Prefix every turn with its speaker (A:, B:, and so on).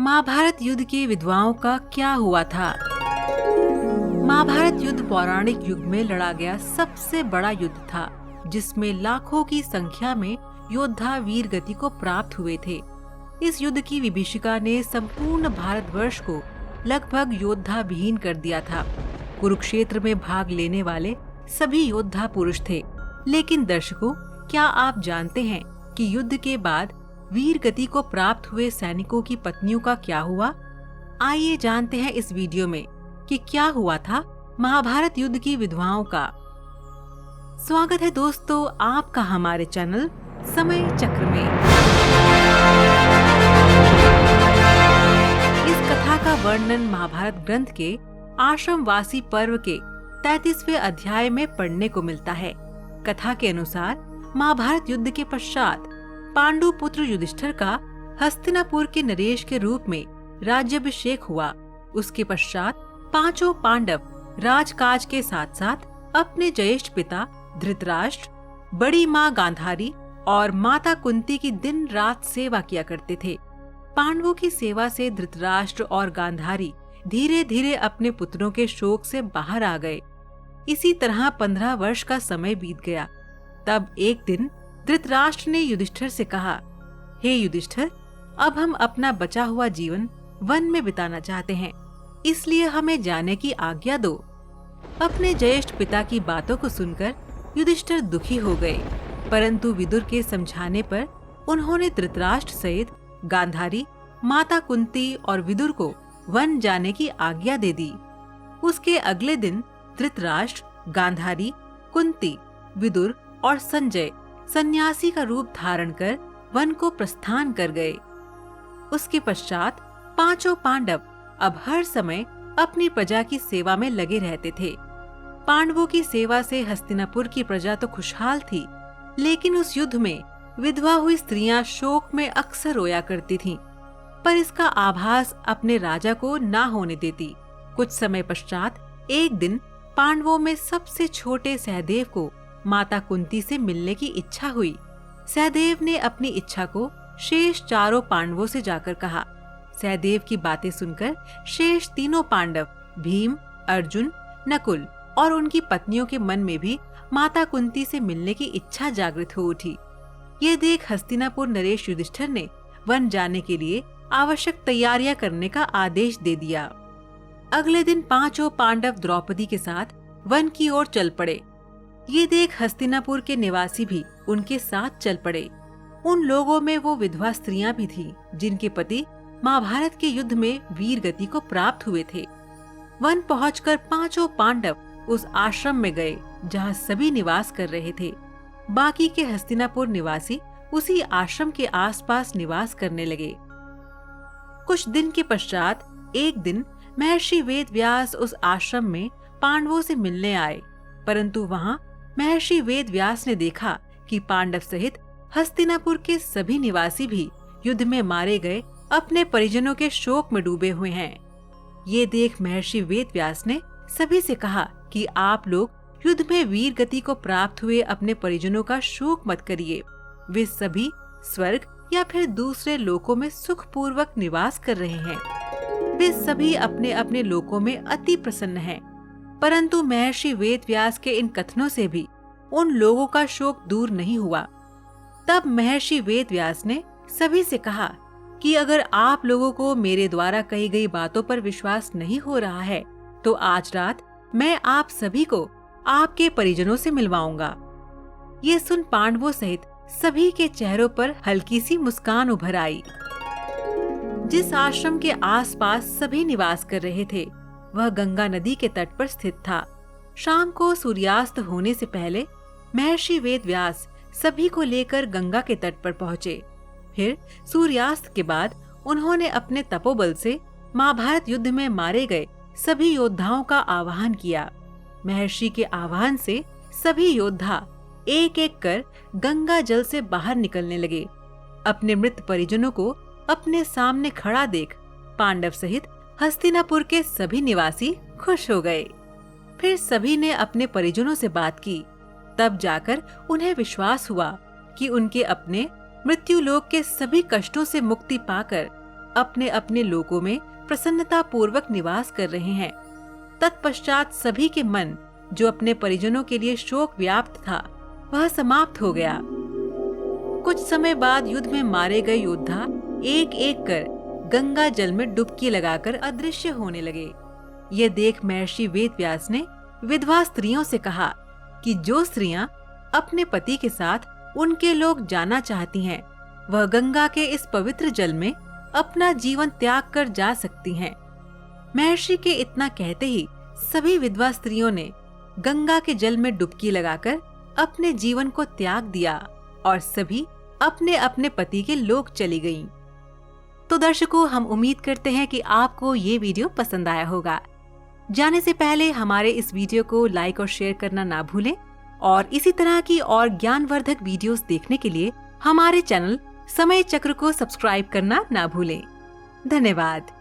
A: महाभारत युद्ध के विधवाओं का क्या हुआ था? महाभारत युद्ध पौराणिक युग में लड़ा गया सबसे बड़ा युद्ध था, जिसमें लाखों की संख्या में योद्धा वीर गति को प्राप्त हुए थे। इस युद्ध की विभीषिका ने संपूर्ण भारतवर्ष को लगभग योद्धा विहीन कर दिया था। कुरुक्षेत्र में भाग लेने वाले सभी योद्धा पुरुष थे। लेकिन दर्शकों, क्या आप जानते हैं कि युद्ध के बाद वीर गति को प्राप्त हुए सैनिकों की पत्नियों का क्या हुआ? आइए जानते हैं इस वीडियो में कि क्या हुआ था महाभारत युद्ध की विधवाओं का। स्वागत है दोस्तों आपका हमारे चैनल समय चक्र में। इस कथा का वर्णन महाभारत ग्रंथ के आश्रमवासी पर्व के 33वें अध्याय में पढ़ने को मिलता है। कथा के अनुसार महाभारत युद्ध के पश्चात पांडु पुत्र युधिष्ठिर का हस्तिनापुर के नरेश के रूप में राज्याभिषेक हुआ। उसके पश्चात पांचों पांडव राजकाज के साथ साथ अपने ज्येष्ठ पिता धृतराष्ट्र, बड़ी माँ गांधारी और माता कुंती की दिन रात सेवा किया करते थे। पांडवों की सेवा से धृतराष्ट्र और गांधारी धीरे धीरे अपने पुत्रों के शोक से बाहर आ गए। इसी तरह 15 वर्ष का समय बीत गया। तब एक दिन धृतराष्ट्र ने युधिष्ठिर से कहा, हे युधिष्ठिर, अब हम अपना बचा हुआ जीवन वन में बिताना चाहते हैं, इसलिए हमें जाने की आज्ञा दो। अपने ज्येष्ठ पिता की बातों को सुनकर युधिष्ठिर दुखी हो गए, परंतु विदुर के समझाने पर उन्होंने धृतराष्ट्र सहित गांधारी, माता कुंती और विदुर को वन जाने की आज्ञा दे दी। उसके अगले दिन धृतराष्ट्र, गांधारी, कुंती, विदुर और संजय सन्यासी का रूप धारण कर वन को प्रस्थान कर गए। उसके पश्चात पांचों पांडव अब हर समय अपनी प्रजा की सेवा में लगे रहते थे। पांडवों की सेवा से हस्तिनापुर की प्रजा तो खुशहाल थी, लेकिन उस युद्ध में विधवा हुई स्त्रियां शोक में अक्सर रोया करती थीं, पर इसका आभास अपने राजा को ना होने देती। कुछ समय पश्चात एक दिन पांडवों में सबसे छोटे सहदेव को माता कुंती से मिलने की इच्छा हुई। सहदेव ने अपनी इच्छा को शेष चारों पांडवों से जाकर कहा। सहदेव की बातें सुनकर शेष तीनों पांडव भीम, अर्जुन, नकुल और उनकी पत्नियों के मन में भी माता कुंती से मिलने की इच्छा जागृत हो उठी। ये देख हस्तिनापुर नरेश युधिष्ठिर ने वन जाने के लिए आवश्यक तैयारियां करने का आदेश दे दिया। अगले दिन पांचों पांडव द्रौपदी के साथ वन की ओर चल पड़े। ये देख हस्तिनापुर के निवासी भी उनके साथ चल पड़े। उन लोगों में वो विधवा स्त्रियां भी थीं, जिनके पति महाभारत के युद्ध में वीर गति को प्राप्त हुए थे। वन पहुंचकर पांचों पांडव उस आश्रम में गए जहां सभी निवास कर रहे थे। बाकी के हस्तिनापुर निवासी उसी आश्रम के आसपास निवास करने लगे। कुछ दिन के पश्चात एक दिन महर्षि वेदव्यास उस आश्रम में पांडवों से मिलने आए, परंतु वहां महर्षि वेदव्यास ने देखा कि पांडव सहित हस्तिनापुर के सभी निवासी भी युद्ध में मारे गए अपने परिजनों के शोक में डूबे हुए हैं। ये देख महर्षि वेदव्यास ने सभी से कहा कि आप लोग युद्ध में वीर गति को प्राप्त हुए अपने परिजनों का शोक मत करिए। वे सभी स्वर्ग या फिर दूसरे लोकों में सुखपूर्वक निवास कर रहे हैं। वे सभी अपने अपने लोकों में अति प्रसन्न हैं। परंतु महर्षि वेदव्यास के इन कथनों से भी उन लोगों का शोक दूर नहीं हुआ। तब महर्षि वेदव्यास ने सभी से कहा कि अगर आप लोगों को मेरे द्वारा कही गई बातों पर विश्वास नहीं हो रहा है, तो आज रात मैं आप सभी को आपके परिजनों से मिलवाऊंगा। ये सुन पांडवों सहित सभी के चेहरों पर हल्की सी मुस्कान उभर आई। जिस आश्रम के आसपास सभी निवास कर रहे थे, वह गंगा नदी के तट पर स्थित था। शाम को सूर्यास्त होने से पहले महर्षि वेदव्यास सभी को लेकर गंगा के तट पर पहुँचे। फिर सूर्यास्त के बाद उन्होंने अपने तपोबल से महाभारत युद्ध में मारे गए सभी योद्धाओं का आह्वान किया। महर्षि के आह्वान से सभी योद्धा एक एक कर गंगा जल से बाहर निकलने लगे। अपने मृत परिजनों को अपने सामने खड़ा देख पांडव सहित हस्तिनापुर के सभी निवासी खुश हो गए। फिर सभी ने अपने परिजनों से बात की। तब जाकर उन्हें विश्वास हुआ कि उनके अपने मृत्युलोक के सभी कष्टों से मुक्ति पाकर अपने अपने लोकों में प्रसन्नता पूर्वक निवास कर रहे हैं। तत्पश्चात सभी के मन जो अपने परिजनों के लिए शोक व्याप्त था, वह समाप्त हो गया। कुछ समय बाद युद्ध में मारे गए योद्धा एक एक कर गंगा जल में डुबकी लगाकर अदृश्य होने लगे। ये देख महर्षि वेदव्यास ने विधवा स्त्रियों से कहा कि जो स्त्रियां अपने पति के साथ उनके लोग जाना चाहती हैं, वह गंगा के इस पवित्र जल में अपना जीवन त्याग कर जा सकती हैं। महर्षि के इतना कहते ही सभी विधवा स्त्रियों ने गंगा के जल में डुबकी लगाकर अपने जीवन को त्याग दिया और सभी अपने अपने पति के लोग चली गईं। तो दर्शकों, हम उम्मीद करते हैं कि आपको ये वीडियो पसंद आया होगा। जाने से पहले हमारे इस वीडियो को लाइक और शेयर करना ना भूलें और इसी तरह की और ज्ञानवर्धक वीडियोस देखने के लिए हमारे चैनल समय चक्र को सब्सक्राइब करना ना भूलें। धन्यवाद।